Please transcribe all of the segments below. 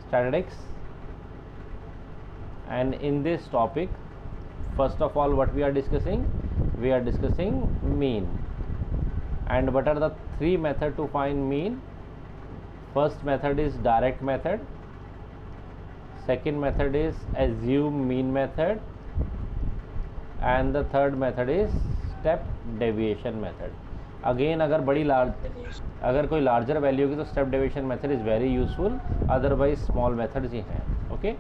statistics, and in this topic, first of all, what we are discussing? We are discussing mean. And what are the three methods to find mean? First method is direct method, second method is assume mean method, and the third method is step deviation method. Again अगर कोई larger value होगी तो step deviation method is very useful, otherwise small methods ही हैं. Okay,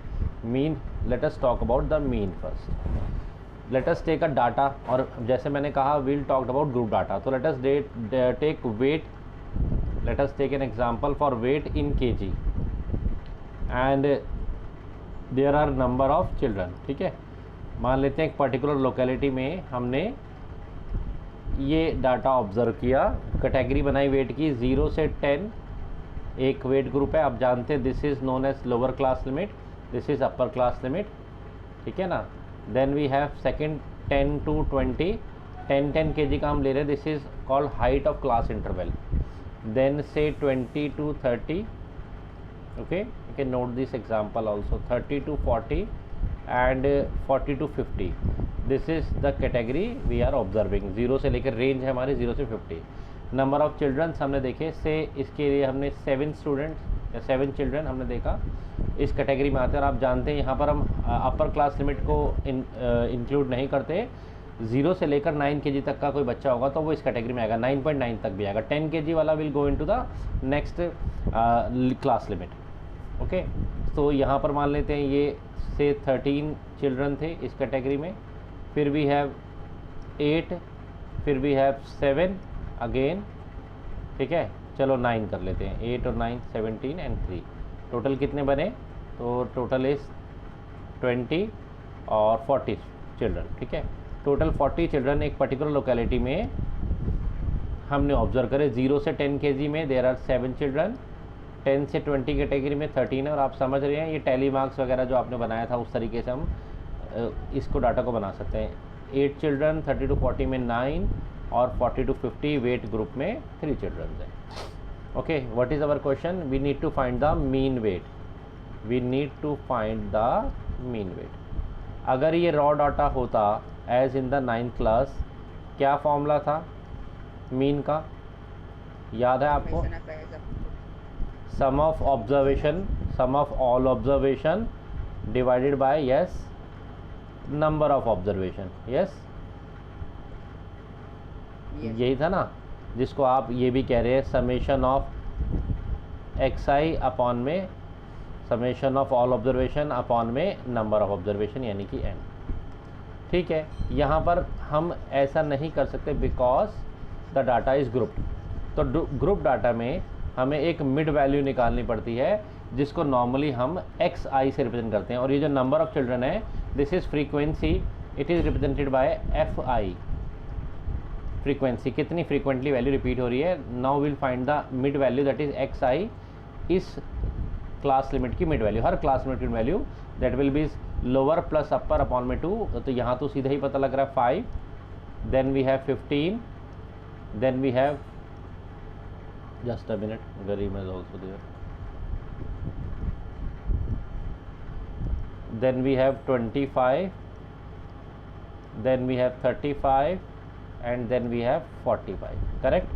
mean, let us talk about the mean first. Let us take a data, और जैसे मैंने कहा we'll talked about group data, तो let us take weight, let us take an example for weight in kg and there are number of children. ठीक है, मान लेते हैं एक पर्टिकुलर लोकेलिटी में हमने ये डाटा ऑब्ज़र्व किया, कैटेगरी बनाई वेट की 0 से 10, एक वेट ग्रुप है. आप जानते हैं this is known as lower class limit, this is upper class limit. ठीक है ना. Then we have second 10 to 20, 10 kg का हम ले रहे हैं, this is called height of class interval. Then से 20 to 30, okay, you can note this example also, 30 to 40 and 40 to 50. This is the category we are observing. 0 से लेकर range है हमारी 0 से 50. नंबर ऑफ़ चिल्ड्रंस हमने देखे, से इसके लिए हमने 7 स्टूडेंट्स या 7 चिल्ड्रन हमने देखा इस कैटेगरी में आते हैं. और आप जानते हैं यहाँ पर हम अपर क्लास लिमिट को इंक्लूड नहीं करते. 0 से लेकर 9 kg तक का कोई बच्चा होगा तो वो इस कैटेगरी में आएगा, 9.9 तक भी आएगा. 10 kg वाला will go into the next class limit. Okay, तो यहाँ पर मान लेते हैं ये से 13 चिल्ड्रन थे इस कैटेगरी में, फिर वी हैव 8, फिर वी हैव 7 अगेन. ठीक है, चलो 9 कर लेते हैं, 8 और 9 17 एंड 3. टोटल कितने बने? तो टोटल इज़ 20 और 40 चिल्ड्रन. ठीक है, टोटल 40 चिल्ड्रन एक पर्टिकुलर लोकेलिटी में हमने ऑब्जर्व करे. 0 से 10 kg में देयर आर 7 चिल्ड्रन, 10 से 20 कैटेगरी में 13 है. और आप समझ रहे हैं ये टैली मार्क्स वगैरह जो आपने बनाया था उस तरीके से हम इसको डाटा को बना सकते हैं. 8 चिल्ड्रन, 30 to 40 में 9 और 40 to 50 वेट ग्रुप में 3 चिल्ड्रन हैं. Okay, what is our question? We need to find the mean weight. We need to find the mean weight. अगर ये रॉ डाटा होता as in the 9th class, क्या formula था mean का, याद है आपको? Sum of observation, sum of all observation divided by yes number of observation. Yes, यही था ना, जिसको आप ये भी कह रहे हैं समेशन ऑफ xi अपॉन में summation of all observation upon में नंबर ऑफ ऑब्जर्वेशन यानी कि n. ठीक है, यहाँ पर हम ऐसा नहीं कर सकते because the data is grouped. तो ग्रुप डाटा में हमें एक मिड वैल्यू निकालनी पड़ती है जिसको नॉर्मली हम xi से रिप्रेजेंट करते हैं. और ये जो नंबर ऑफ चिल्ड्रन है, this is frequency, it is represented by fi. Frequency, कितनी फ्रीक्वेंटली वैल्यू रिपीट हो रही है. Now will find the mid value that is xi, इस क्लास लिमिट की मिड वैल्यू, हर क्लास लिमिट की value that will be lower plus upper upon में 2. तो यहाँ तो सीधा ही पता लग रहा है 5, then we have 15, then we have just a minute, Garima is also there. Then we have 25, then we have 35, and then we have 45. Correct?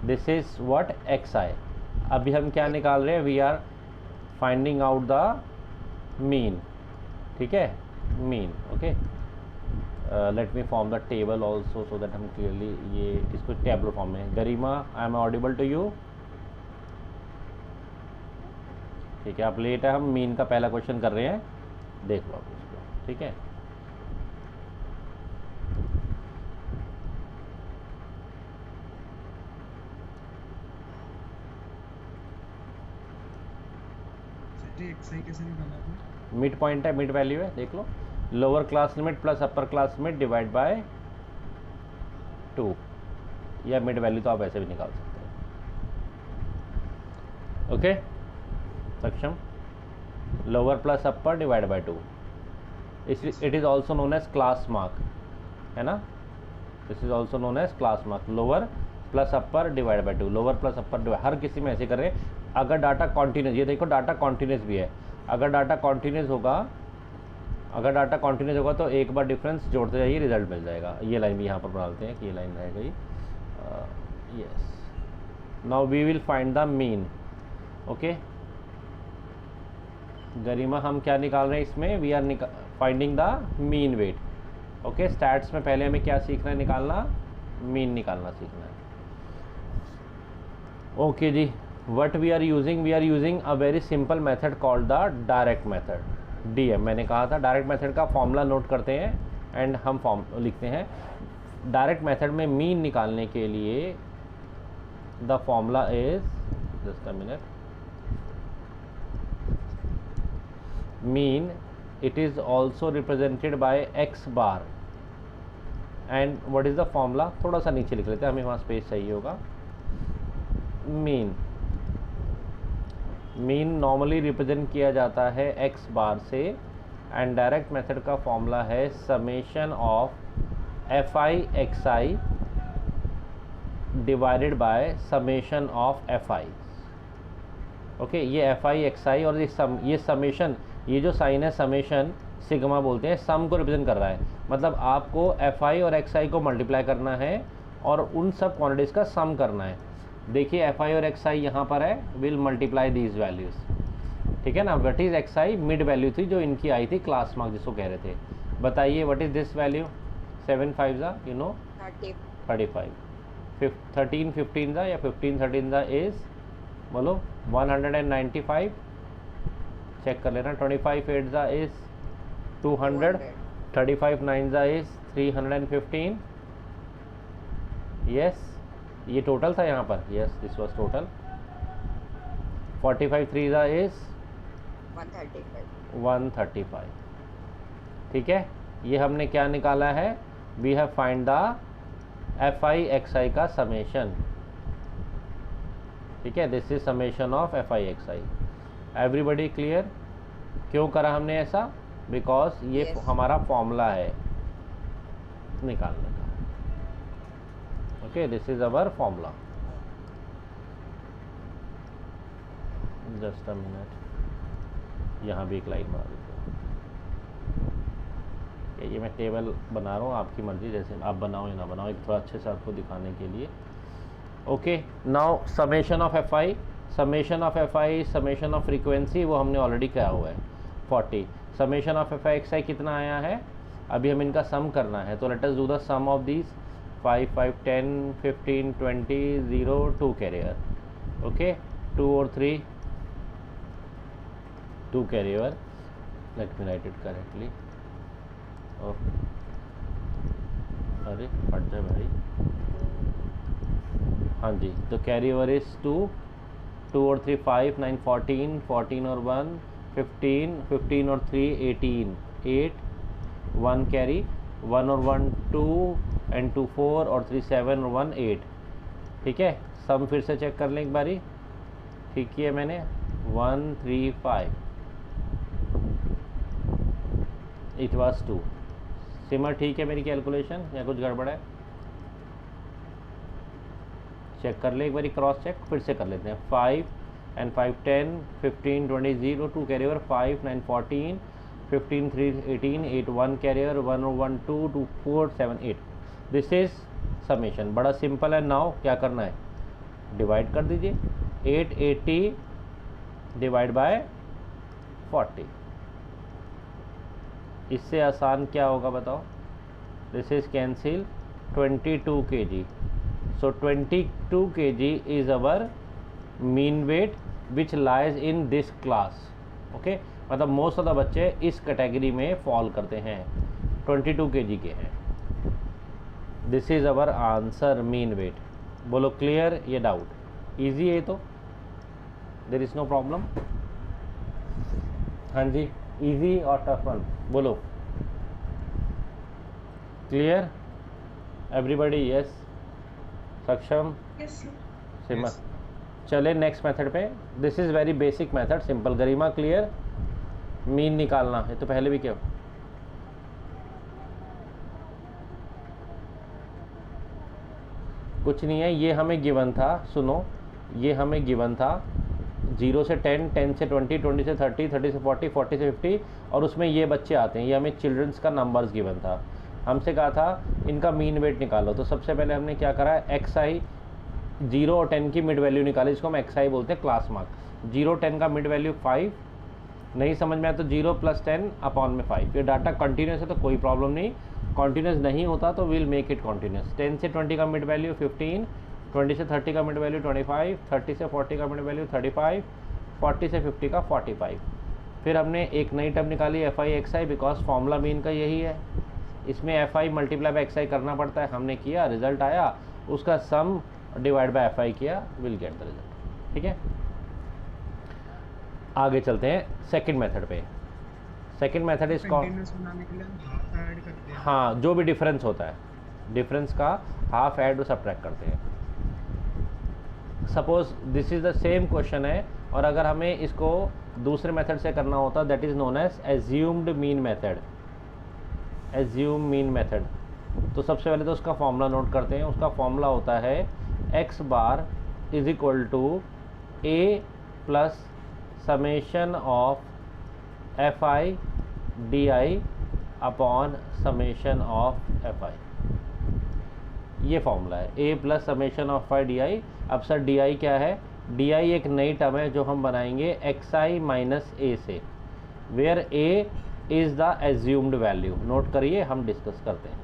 This is what xi. अभी हम क्या निकाल रहे हैं? We are finding out the mean. ठीक है, mean. Okay. Let me form the table also so that हम clearly ये इसको टेबल फॉर्म में. Garima, I am audible to you? ठीक है, आप लेट है, हम मीन का पहला क्वेश्चन कर रहे हैं, देख लो आप इसको. ठीक है, मिड पॉइंट है, मिड वैल्यू है, देख लो. Lower class limit plus upper class limit divide by 2, या मिड वैल्यू तो आप ऐसे भी निकाल सकते हैं. Okay, Saksham. Lower plus upper divide by 2, it is also known as class mark, है ना. This is also known as class mark. Lower plus upper divide by 2, lower plus upper divide, हर किसी में ऐसे कर रहे हैं. अगर डाटा कॉन्टीन्यूस, ये देखो डाटा कॉन्टीन्यूस भी है, अगर डाटा कॉन्टीन्यूस होगा तो एक बार डिफरेंस जोड़ते जाइए, रिजल्ट मिल जाएगा। ये लाइन भी यहाँ पर बना लेते हैं कि ये लाइन रह गई। Yes, now we will find the mean. Okay Garima, हम क्या निकाल रहे हैं इसमें? We are finding the mean weight. Okay, stats में पहले हमें क्या सीखना है? निकालना, मीन निकालना सीखना है। ओके जी, what we are using a very simple method called the direct method, DM। मैंने कहा था डायरेक्ट मेथड का फॉर्मूला नोट करते हैं एंड हम फॉर्म लिखते हैं। डायरेक्ट मेथड में मीन निकालने के लिए the formula is, just a minute, mean it is also represented by x bar and what is the formula? थोड़ा सा नीचे लिख लेते हैं, हमें वहाँ स्पेस चाहिए होगा। मीन नॉर्मली रिप्रेजेंट किया जाता है x बार से एंड डायरेक्ट मेथड का फॉर्मूला है summation of fi xi divided by summation of fi। Okay, ये fi xi और ये समेशन, ये जो साइन है समेशन, सिग्मा बोलते हैं, सम को रिप्रेजेंट कर रहा है। मतलब आपको fi और xi को मल्टीप्लाई करना है और उन सब क्वांटिटीज़ का सम करना है। देखिए fi और xi यहाँ पर है, विल मल्टीप्लाई दीज वैल्यूज़, ठीक है ना। What is xi? Mid value थी जो इनकी आई थी क्लास मार्क जिसको कह रहे थे। बताइए व्हाट इज़ दिस वैल्यू? 7 5 ज़ा यू नो 35, 13 15 ज़ा या 15 13 ज़ा इज़, बोलो 195। चेक कर लेना। 25 8 ज़ा इज़ 200, 35 9 ज़ा इज़ 315। यस, ये टोटल था यहाँ पर। Yes, this was total. 45 3 ज़ा इज़ 135। ठीक है, ये हमने क्या निकाला है? We have find the fi xi का समेशन। ठीक है, this is summation of fi xi। Everybody clear? क्यों करा हमने ऐसा? बिकॉज ये हमारा फॉर्मूला है निकालने का। Okay, this is our formula. Just a minute, यहाँ भी एक लाइन बना देते हैं। ये मैं टेबल बना रहा हूँ, आपकी मर्जी, जैसे आप बनाओ या ना बनाओ, एक थोड़ा अच्छे से आपको दिखाने के लिए। Okay, now summation of fi, summation of fi, summation of frequency, वो हमने ऑलरेडी किया हुआ है 40। समेशन ऑफ fi xi कितना आया है? अभी हम इनका सम करना है, तो let us do the sum of these. 5 5 10 15 20 0 2 carrier. Okay, 2 और 3 2 carrier. Let me write it correctly. अरे फट जाए भाई। हाँ जी, तो कैरी ओवर इज 2 2 और 3 5 9 14 14 और 1 15 15 और 3 18 8 1 कैरी 1 और 1 2 एंड 2 4 और 3 7 और 1 8। ठीक है, सम फिर से चेक कर लें एक बारी। ठीक किया मैंने। 1 3 5, इट वाज 2। सिमर ठीक है मेरी कैलकुलेशन या कुछ गड़बड़ है? चेक कर ले एक बारी, क्रॉस चेक फिर से कर लेते हैं। 5 and 5 10 15 20 0 2 carry over 5 9 14 15 3 18 8 1 carry over 1 और 1 2 2 4 7 8। This is summation. बड़ा सिंपल है। नाउ क्या करना है? डिवाइड कर दीजिए। 880 डिवाइड बाय 40। इससे आसान क्या होगा बताओ? This is cancel 22 kg। So 22 kg is our mean weight which lies in this class. Okay, मतलब मोस्ट ऑफ द बच्चे इस कैटेगरी में फॉल करते हैं, 22 kg के हैं। This is our answer, mean weight. बोलो क्लियर? ये डाउट इजी है तो, देयर इज नो प्रॉब्लम। हाँ जी, इजी और टफ वन बोलो। Clear everybody? Yes, Saksham, Simar. चले नेक्स्ट मेथड पे। This is very basic method, simple. Garima clear? Mean निकालना है तो पहले भी क्या, कुछ नहीं है। ये हमें गिवन था, सुनो, ये हमें गिवन था 0 से 10, 10 से 20, 20 से 30, 30 से 40, 40 से 50, और उसमें ये बच्चे आते हैं। ये हमें चिल्ड्रंस का नंबर्स गिवन था, हमसे कहा था इनका मीन वेट निकालो। तो सबसे पहले हमने क्या करा है, एक्स आई 0 और 10 की मिड वैल्यू निकाली, इसको हम एक्स आई बोलते हैं, क्लास मार्क। 0 10 का मिड वैल्यू 5, नहीं समझ में आया तो 0 + 10 अपॉन में 5। ये डाटा कंटिन्यूस है तो कोई प्रॉब्लम नहीं, कंटिन्यूस नहीं होता तो विल मेक इट कंटिन्यूस। 10 से 20 का मिड वैल्यू 15, 20 से 30 का मिड वैल्यू 25, 30 से 40 का मिड वैल्यू 35, 40 से 50 का 45। फिर हमने एक नई टर्म निकाली F I X I, because formula mean का यही है, इसमें F I multiply by X I करना पड़ता है। हमने किया, रिजल्ट आया, उसका sum divide by F I किया, विल गेट द रिजल्ट। ठीक है, आगे चलते हैं सेकंड मेथड पे। सेकंड मेथड इज कॉल्ड, बनाने के लिए हम हाफ ऐड करते हैं। हाँ, जो भी डिफरेंस होता है, डिफरेंस का हाफ ऐड और सब्ट्रैक्ट करते हैं। Suppose this is the same question है, और अगर हमें इसको दूसरे मेथड से करना होता, that is known as assumed mean method. Assume mean method, तो सबसे पहले तो उसका फॉर्मूला नोट करते हैं। उसका फॉर्मूला होता है X bar is equal to A plus summation of F I D I upon summation of F I. ये फॉर्मूला है, A plus summation of I D I. अब सर डी आई क्या है, डी आई एक नई term है जो हम बनाएंगे एक्स आई माइनस ए से, where A is the assumed value. Note करिए, हम डिस्कस करते हैं।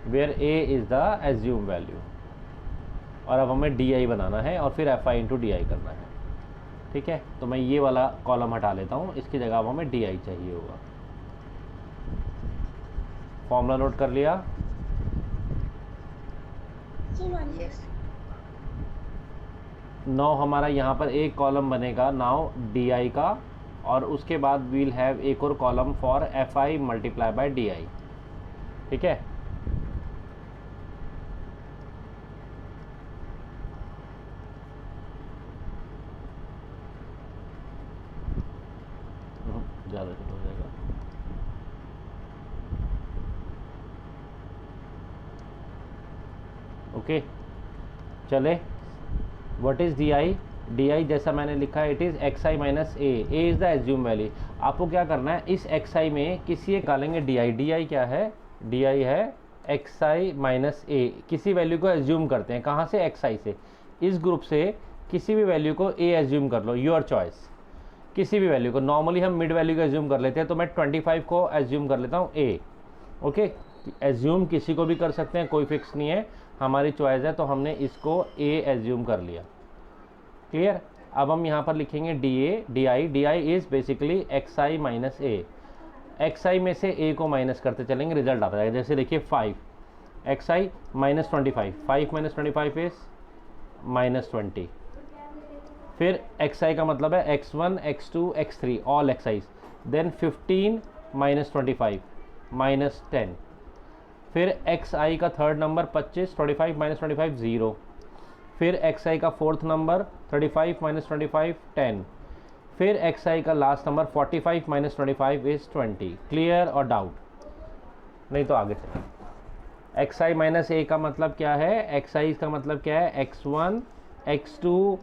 Where A is the assume value, और अब हमें डी आई बनाना है और फिर F I into D I करना है। ठीक है, तो मैं ये वाला कॉलम हटा लेता हूँ, इसकी जगह अब हमें डी आई चाहिए होगा। फॉर्मूला नोट कर लिया? नाउ हमारा यहाँ पर एक कॉलम बनेगा नाउ डी आई का, और उसके बाद वील हैव एक और column for F I multiply by D I. ठीक है, ज़्यादा हो जाएगा। ओके, चले, what is D I? D आई जैसा मैंने लिखा है, it is x I minus A, A is the assume value. आपको क्या करना है, इस एक्स आई में किसी एक डालेंगे डी आई। डी आई क्या है, डी आई है एक्स आई माइनस ए, किसी वैल्यू को एज्यूम करते हैं, कहाँ से, एक्स आई से। इस ग्रुप से किसी भी वैल्यू को ए एज्यूम कर लो, योर चॉइस, किसी भी वैल्यू को। नॉर्मली हम मिड वैल्यू को एज्यूम कर लेते हैं, तो मैं 25 को एज्यूम कर लेता हूँ ए। ओके, एज्यूम किसी को भी कर सकते हैं, कोई फिक्स नहीं है, हमारी चॉइस है, तो हमने इसको ए एज्यूम कर लिया। क्लियर? अब हम यहाँ पर लिखेंगे D A, D I. D I is basically X I minus A. X I में से ए को माइनस करते चलेंगे, रिजल्ट आता है। जैसे देखिए 5 x I minus 25, 5 minus 25 is minus 20। फिर एक्स आई का मतलब है x1, x2, x3, all X I's. Then 15 minus 25 minus 10। फिर एक्स आई का थर्ड नंबर 25, 25 माइनस 25 0। फिर एक्स आई का फोर्थ नंबर 35 माइनस 25 10। फिर एक्स आई का last number 45 minus 25 is 20। Clear or doubt? नहीं तो आगे चलें। एक्स आई माइनस ए का मतलब क्या है, एक्स आई का मतलब क्या है, x1, x2,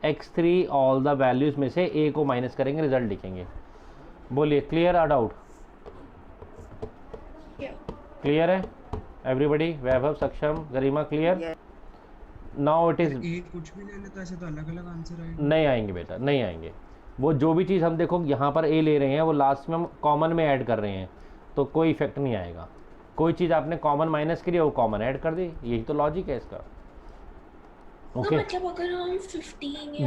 x3, all the values में से ए को माइनस करेंगे, रिजल्ट लिखेंगे। बोलिए, क्लियर और डाउट? क्लियर है एवरीबडी? वैभव, सक्षम, गरिमा, क्लियर? नाउ इट इज़, कुछ भी ले लेते ऐसे तो अलग अलग आंसर आएंगे। नहीं आएंगे बेटा, नहीं आएंगे। वो जो भी चीज़ हम देखो यहाँ पर ए ले रहे हैं, वो लास्ट में हम कॉमन में ऐड कर रहे हैं, तो कोई इफेक्ट नहीं आएगा। कोई चीज़ आपने कॉमन माइनस करी, वो कॉमन ऐड कर दी, यही तो लॉजिक है इसका। ओके, मतलब अगर हम 15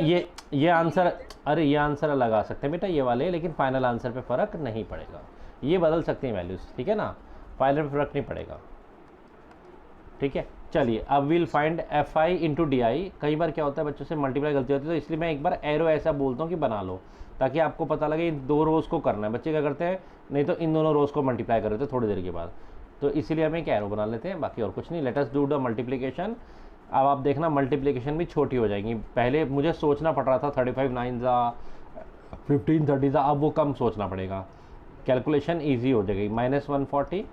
या ये आंसर, अरे ये आंसर लगा सकते हैं बेटा ये वाले, लेकिन फाइनल आंसर पे फ़र्क नहीं पड़ेगा। ये बदल सकते हैं वैल्यूज़, ठीक है ना, फाइनल पे फ़र्क नहीं पड़ेगा। ठीक है, चलिए अब will find F I into D आई। कई बार क्या होता है बच्चों से मल्टीप्लाई गलती होती है, तो इसलिए मैं एक बार एरो ऐसा बोलता हूँ कि बना लो, ताकि आपको पता लगे इन दो रोज़ को करना है। बच्चे क्या करते हैं, नहीं तो इन दोनों रोज़ को मल्टीप्लाई कर देते हैं थोड़ी देर के बाद, तो इसीलिए हम एक एरो बना लेते हैं, बाकी और कुछ नहीं। Late us do the multiplication. अब आप देखना मल्टीप्लिकेशन भी छोटी हो जाएंगी। पहले मुझे सोचना पड़ रहा था 35 9 जा 15 30 जा, अब वो कम सोचना पड़ेगा, कैलकुलेशन ईजी हो जाएगी। -140,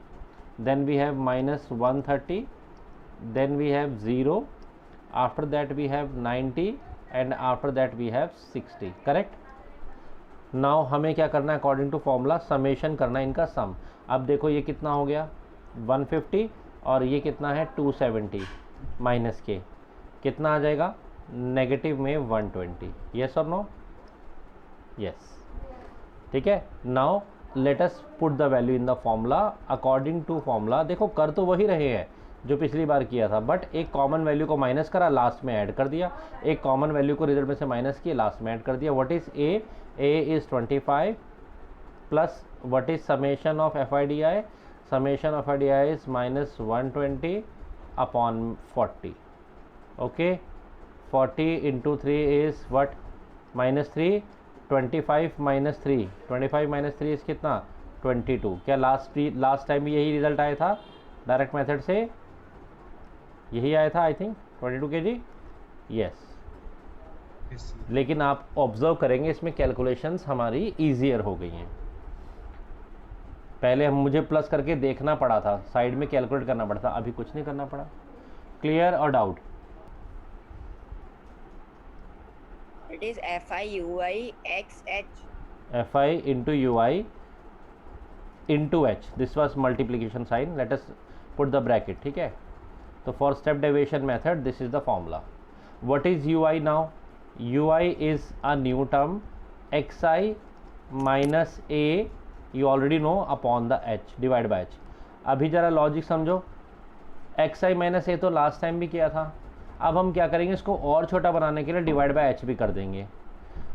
then we have -130, then we have 0, after that we have 90 and after that we have 60. Correct. Now हमें क्या करना है, अकॉर्डिंग टू फॉर्मूला समेशन करना है इनका सम. अब देखो ये कितना हो गया 150 और ये कितना है 270 माइनस के कितना आ जाएगा नेगेटिव में 120. यस और नो? यस. ठीक है. Now let us put the value in the formula according to formula. देखो कर तो वही रहे हैं जो पिछली बार किया था, बट एक कॉमन वैल्यू को माइनस करा, लास्ट में ऐड कर दिया. एक कॉमन वैल्यू को रिजल्ट में से माइनस किया, लास्ट में ऐड कर दिया. What is a? A is 25 plus what is summation of F I D I? Summation of I D I is minus 120 upon 40. Okay. 40 into 3 is what? Minus 3. 25 minus 3, 25 minus 3 is कितना 22. क्या last time भी यही result आया था direct method से? यही आया था आई थिंक 22 kg. यस. लेकिन आप ऑब्जर्व करेंगे इसमें कैलकुलेशंस हमारी ईजियर हो गई हैं. पहले मुझे प्लस करके देखना पड़ा था, साइड में कैलकुलेट करना पड़ा था, अभी कुछ नहीं करना पड़ा. Clear or doubt? It is FI/UI XH. FI into UI into H. This was multiplication sign. Let us put the bracket. ठीक है. तो for step deviation method this is the formula. What is UI now? UI is a new term. XI minus A you already know upon the H divided by H. अभी ज़रा logic समझो. XI minus ए तो last time भी किया था. अब हम क्या करेंगे, इसको और छोटा बनाने के लिए डिवाइड बाय एच भी कर देंगे.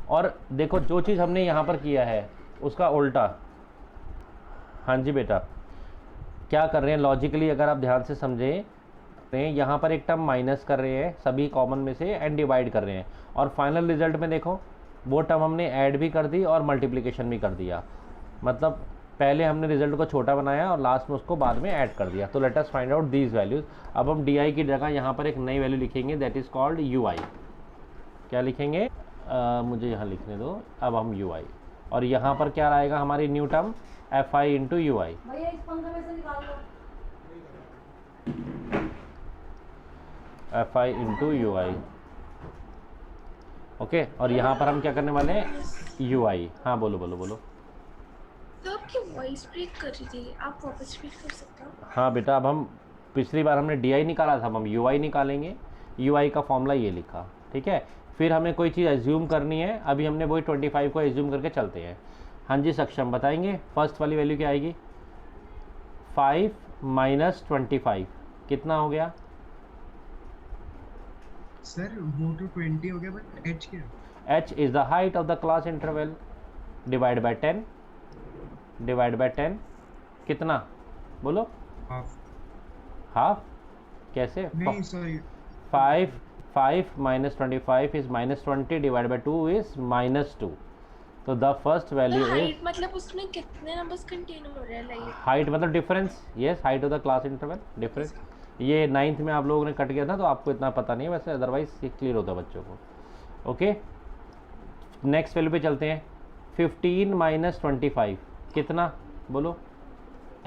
और देखो जो चीज़ हमने यहाँ पर किया है उसका उल्टा. हाँ जी बेटा, क्या कर रहे हैं लॉजिकली अगर आप ध्यान से समझें, यहाँ पर एक टर्म माइनस कर रहे हैं सभी कॉमन में से एंड डिवाइड कर रहे हैं, और फाइनल रिजल्ट में देखो वो टर्म हमने ऐड भी कर दी और मल्टीप्लिकेशन भी कर दिया. मतलब पहले हमने रिजल्ट को छोटा बनाया और लास्ट में उसको बाद में ऐड कर दिया. तो let us find out these values. अब हम डी आई की जगह यहाँ पर एक नई वैल्यू लिखेंगे दैट इज़ कॉल्ड यू आई. क्या लिखेंगे? मुझे यहाँ लिखने दो. अब हम यू आई, और यहाँ पर क्या आएगा हमारी new term F I into U I. F I into U I. Okay. और यहाँ पर हम क्या करने वाले हैं? यू आई. हाँ बोलो बोलो बोलो. तो आपकी वॉइस ब्रेक कर रही थी, आप वापस रिपीट कर सकते हो? हाँ बेटा, अब हम पिछली बार हमने डी आई निकाला था, अब हम यू आई निकालेंगे. यू आई का फॉर्मूला ये लिखा. ठीक है. फिर हमें कोई चीज़ एज्यूम करनी है. अभी हमने वही 25 को एज्यूम करके चलते हैं. हाँ जी सक्षम बताएंगे. फर्स्ट वाली वैल्यू क्या आएगी? 5 माइनस 25 कितना हो गया? सर वो तो 20 हो गया, बट h क्या? h is the height of the class interval divide by 10. Divide by 10 कितना बोलो? हाफ. कैसे? नहीं sorry, 5 minus 25 is minus 20 divide by 2 is -2. तो the first value is height मतलब उसमें कितने नंबर्स कंटेन हो रहे हैं? लाइक हाइट मतलब difference. Yes, height of the class interval difference. ये 9th में आप लोगों ने कट गया था तो आपको इतना पता नहीं है, वैसे अदरवाइज ये क्लियर होता है बच्चों को. ओके. नेक्स्ट वैल्यू पे चलते हैं. 15 माइनस 25 कितना बोलो?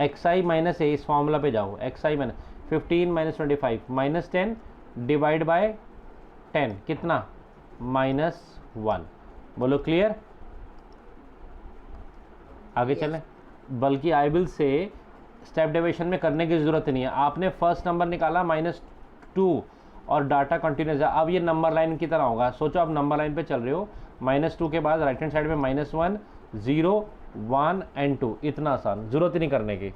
एक्स आई माइनस ए. इस फॉर्मूला पे जाओ. X I minus 15 minus 25 minus 10 divide by 10 कितना? -1. बोलो क्लियर. आगे चलें. बल्कि I will say step deviation में करने की ज़रूरत नहीं है. आपने फर्स्ट नंबर निकाला -2 और डाटा कंटिन्यूस है. अब ये नंबर लाइन की तरह होगा. सोचो आप नंबर लाइन पे चल रहे हो, -2 के बाद राइट हैंड साइड में -1 0 1 एंड 2. इतना आसान, ज़रूरत ही नहीं करने की.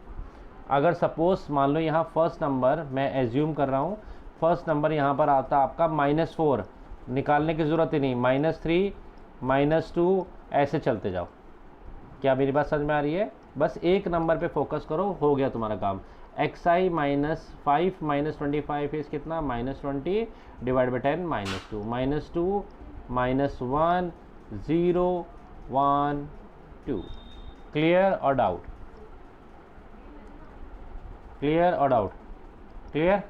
अगर सपोज मान लो यहाँ फर्स्ट नंबर मैं एज्यूम कर रहा हूँ, फर्स्ट नंबर यहाँ पर आता आपका -4, निकालने की ज़रूरत ही नहीं. -3 -2 ऐसे चलते जाओ. क्या मेरी बात समझ में आ रही है? बस एक नंबर पे फोकस करो, हो गया तुम्हारा काम. एक्स आई -5 माइनस 25 इज कितना? -20 divide by 10 -2 -2 -1 0 1 2. Clear or doubt? Clear or doubt? Clear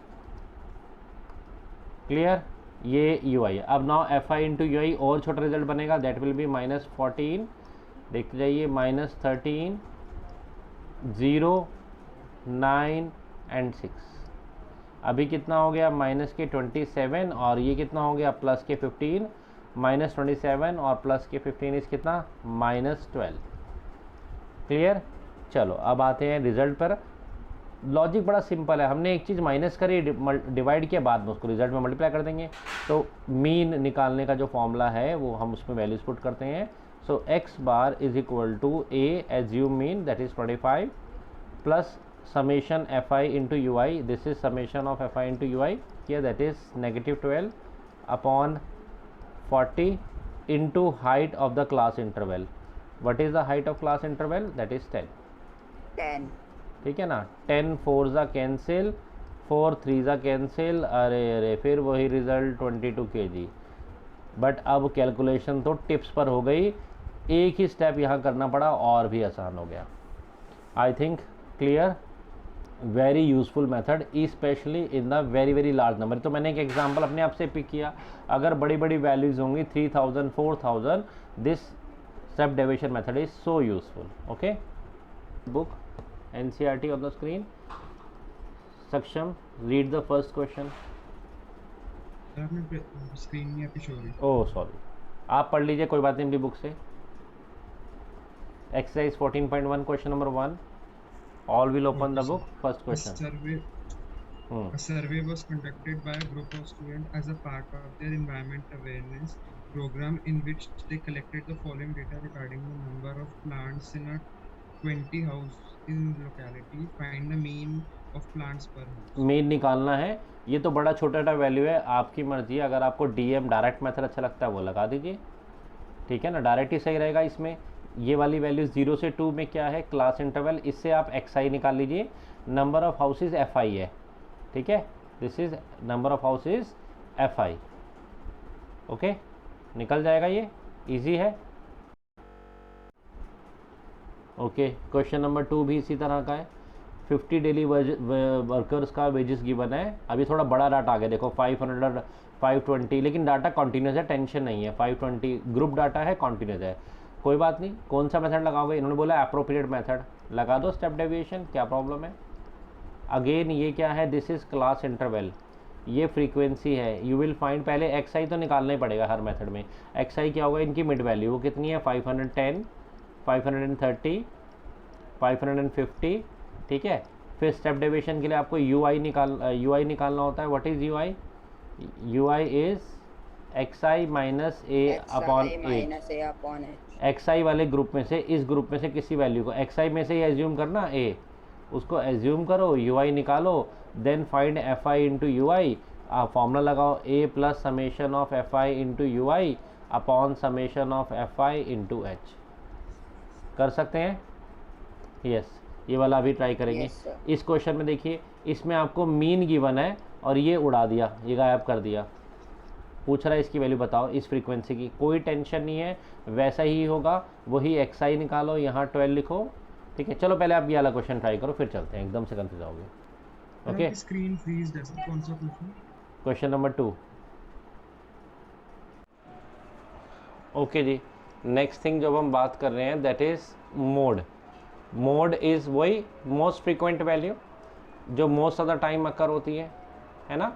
clear. ये यू आई. अब now F I into U I और छोटा रिजल्ट बनेगा, दैट विल बी -14. देखते जाइए. -13 0 9 एंड 6. अभी कितना हो गया माइनस के 27 और ये कितना हो गया प्लस के 15, माइनस 27 और प्लस के 15 इस कितना माइनस 12। क्लियर। चलो अब आते हैं रिजल्ट पर। लॉजिक बड़ा सिंपल है, हमने एक चीज़ माइनस करी, डिवाइड किया, बाद में उसको रिजल्ट में मल्टीप्लाई कर देंगे। तो मीन निकालने का जो फॉर्मूला है वो हम उसमें वैल्यूज पुट करते हैं। So X bar is equal to A assume mean that is 25 plus summation fi into ui, this is summation of fi into ui here, that is negative 12 upon 40 into height of the class interval. What is the height of class interval? That is 10. 10 ठीक है ना। 10 4 जा cancel, 4 3 जा cancel, अरे फिर वही result 22 kg। But अब calculation तो टिप्स पर हो गई, एक ही स्टेप यहाँ करना पड़ा और भी आसान हो गया। I think clear. Very useful method specially in the very large number. तो मैंने एक एग्जांपल अपने आप से पिक किया, अगर बड़ी बड़ी वैल्यूज होंगी 3000 4000, this step deviation method is so useful. Okay, book NCERT on the screen. Saksham, read the first question. Screen नहीं आपकी शो हो रही। ओह सॉरी, आप पढ़ लीजिए, कोई बात नहीं अपनी बुक से। Exercise 14.1 question number 1। All will open the book. First question. A survey was conducted by a group of students as a part of their environment awareness program, in which they collected the following data regarding the number of plants in a 20 house in locality. Find the mean of plants per house. Mean निकालना है। ये तो बड़ा छोटा value है, आपकी मर्जी है। अगर आपको डीएम डायरेक्ट मेथड अच्छा लगता है वो लगा दीजिए, ठीक है ना, डायरेक्ट ही सही रहेगा। इसमें ये वाली वैल्यू 0 से 2 में क्या है क्लास इंटरवल, इससे आप xi निकाल लीजिए। नंबर ऑफ हाउसेज fi है, ठीक है, this is number of houses fi। Okay, निकल जाएगा, ये इजी है। ओके, क्वेश्चन नंबर 2 भी इसी तरह का है। 50 डेली वर्कर्स का वेजेस गिवन है। अभी थोड़ा बड़ा डाटा आ गया, देखो 500 520, लेकिन डाटा कॉन्टीन्यूस है, टेंशन नहीं है। 520 ग्रुप डाटा है, कॉन्टीन्यूस है, कोई बात नहीं। कौन सा मेथड लगाओगे? इन्होंने बोला अप्रोप्रिएट मेथड, लगा दो स्टेप डेविएशन, क्या प्रॉब्लम है। अगेन ये क्या है, दिस इज क्लास इंटरवल, ये फ्रीक्वेंसी है। यू विल फाइंड, पहले एक्स तो निकालना ही पड़ेगा हर मेथड में। एक्स क्या होगा, इनकी मिड वैल्यू वो कितनी है, 510 530 550, ठीक है। फिर स्टेप डेविएशन के लिए आपको यू आई निकालना होता है। What is you I? You I is xi minus A upon H. xi वाले ग्रुप में से, इस ग्रुप में से किसी वैल्यू को, xi में से ही एज्यूम करना a, उसको एज्यूम करो, ui निकालो, then find fi into U I. आप फॉर्मूला लगाओ a plus summation of fi into U I upon summation of fi into H. कर सकते हैं? यस, ये वाला अभी ट्राई करेंगे। इस क्वेश्चन में देखिए, इसमें आपको मीन गिवन है और ये उड़ा दिया, ये गायब कर दिया। पूछ रहा है इसकी वैल्यू बताओ इस फ्रीक्वेंसी की, कोई टेंशन नहीं है, वैसा ही होगा। वही xi निकालो, यहाँ 12 लिखो, ठीक है। चलो पहले आप ये वाला क्वेश्चन ट्राई करो, फिर चलते हैं, एकदम से कंफ्यूज आओगे। ओके, स्क्रीन फ्रीज जैसा कौन सा क्वेश्चन? Question number 2। ओके जी, नेक्स्ट थिंग जो हम बात कर रहे हैं that is mode. Mode is वही मोस्ट फ्रीक्वेंट वैल्यू जो मोस्ट ऑफ द टाइम अकर होती है ना।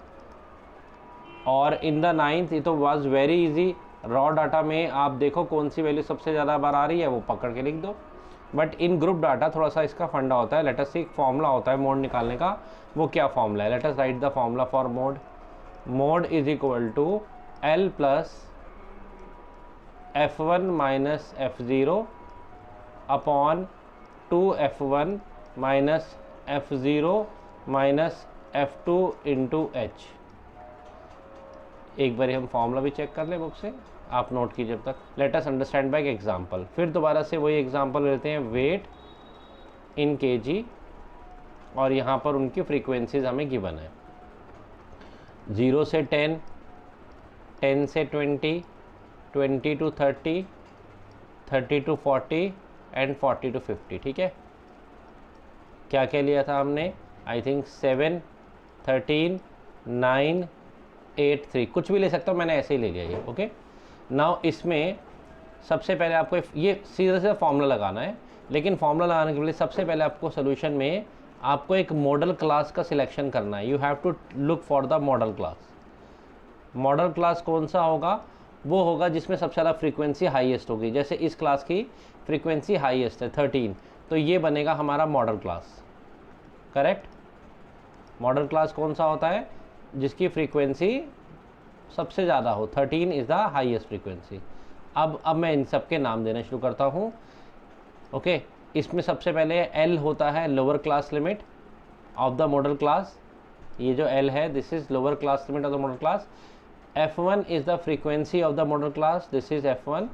और इन द 9th ये तो was very easy. Raw data में आप देखो कौन सी वैल्यू सबसे ज़्यादा बार आ रही है, वो पकड़ के लिख दो। बट इन ग्रुप डाटा थोड़ा सा इसका फंडा होता है। लेट अस सी, एक फॉर्मूला होता है मोड निकालने का, वो क्या फॉर्मूला है? Let us write the formula for mode. Mode is equal to L plus f1 minus f0 upon 2f1 minus f0 minus f2 into H. एक बार हम फॉर्मूला भी चेक कर ले बुक से, आप नोट कीजिए जब तक। Let us understand by example. फिर दोबारा से वही एग्जांपल लेते हैं, वेट इन केजी, और यहाँ पर उनकी फ्रीक्वेंसीज हमें गिवन है। 0 से 10, 10 से 20, 20 to 30, 30 to 40 एंड 40 to 50, ठीक है। क्या क्या लिया था हमने? आई थिंक 7, 13, 9, 8, 3, कुछ भी ले सकता हूँ, मैंने ऐसे ही ले लिया ये। ओके, नाउ इसमें सबसे पहले आपको ये सीधा सीधा फॉर्मूला लगाना है, लेकिन फॉर्मूला लगाने के लिए सबसे पहले आपको सोल्यूशन में आपको एक मॉडल क्लास का सिलेक्शन करना है। You have to look for the modal class. Modal class कौन सा होगा? वो होगा जिसमें सबसे ज़्यादा फ्रीक्वेंसी हाईएस्ट होगी। जैसे इस क्लास की फ्रीक्वेंसी हाईएस्ट है 13, तो ये बनेगा हमारा model class. Correct. Model class कौन सा होता है? जिसकी फ्रीक्वेंसी सबसे ज़्यादा हो, 13 इज़ द हाईएस्ट फ्रीक्वेंसी। अब मैं इन सब के नाम देना शुरू करता हूँ। ओके, इसमें सबसे पहले L होता है lower class limit of the modal class. ये जो L है, this is lower class limit of the modal class. F1 is the frequency of the model class, this is F1.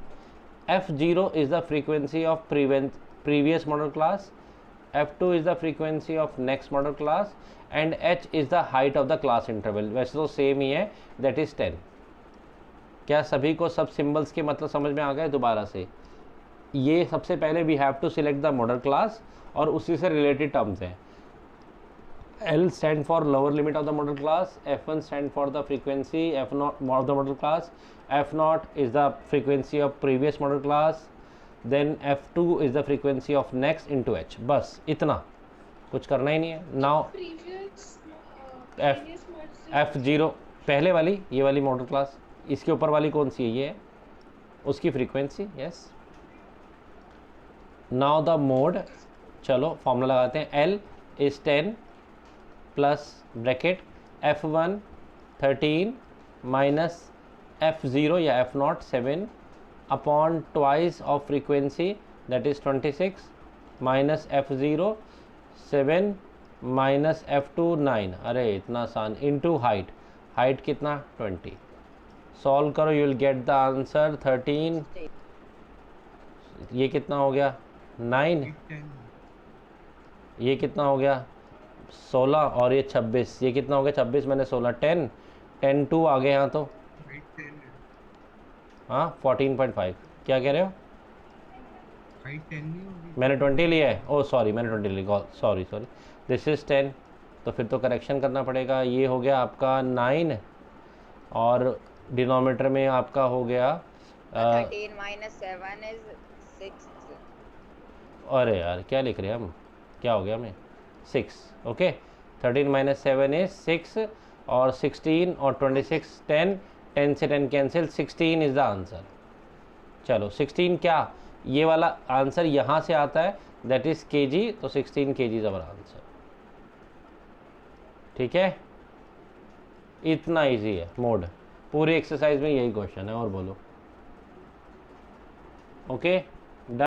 F0 is the frequency of previous model class. F2 is the frequency of next model class, and H is the height of the class interval. वैसे तो same ही है, that is 10. क्या सभी को सब symbols के मतलब समझ में आ गए? दोबारा से, ये सबसे पहले we have to select the modal class और उसी से रिलेटेड टर्म्स हैं। L stand for lower limit of the model class, F1 stand for the frequency F0 of the model class, F0 is the frequency of previous model class, then F2 is the frequency of next into H। बस इतना, कुछ करना ही नहीं है। Now F0 पहले वाली, ये वाली मॉडल क्लास, इसके ऊपर वाली कौन सी है? ये है उसकी frequency. Yes, now the mode. चलो फॉर्मूला लगाते हैं। L is 10 plus bracket F1 13 minus F0 या F0 7 upon twice of frequency that is 26 minus F0 7 minus F2 9। अरे इतना आसान। इनटू हाइट, हाइट कितना? 20। सॉल्व करो, you will get the answer 13। ये कितना हो गया? 9। ये कितना हो गया? 16 और ये 26। ये कितना हो गया? 26 मैंने 16, 10 10 2 आ गए यहाँ तो। हाँ 14.5। क्या कह रहे हो? मैंने 20 लिया है। ओह सॉरी, मैंने 20 लिया, सॉरी दिस इज़ 10। तो फिर तो करेक्शन करना पड़ेगा। ये हो गया आपका 9 और डिनोमिनेटर में आपका हो गया 13 minus 7 is 6। अरे यार क्या लिख रहे हैं हम? क्या हो गया हमें? 6। ओके, 13 माइनस 7 इज 6 और 16 और 26 10, 10 से 10 कैंसिल, 16 इज़ द आंसर। चलो 16 क्या? ये वाला आंसर यहाँ से आता है, दैट इज़ kg, तो 16 kg इज़ अवर आंसर। ठीक है, इतना इजी है मोड। पूरी एक्सरसाइज में यही क्वेश्चन है। और बोलो। ओके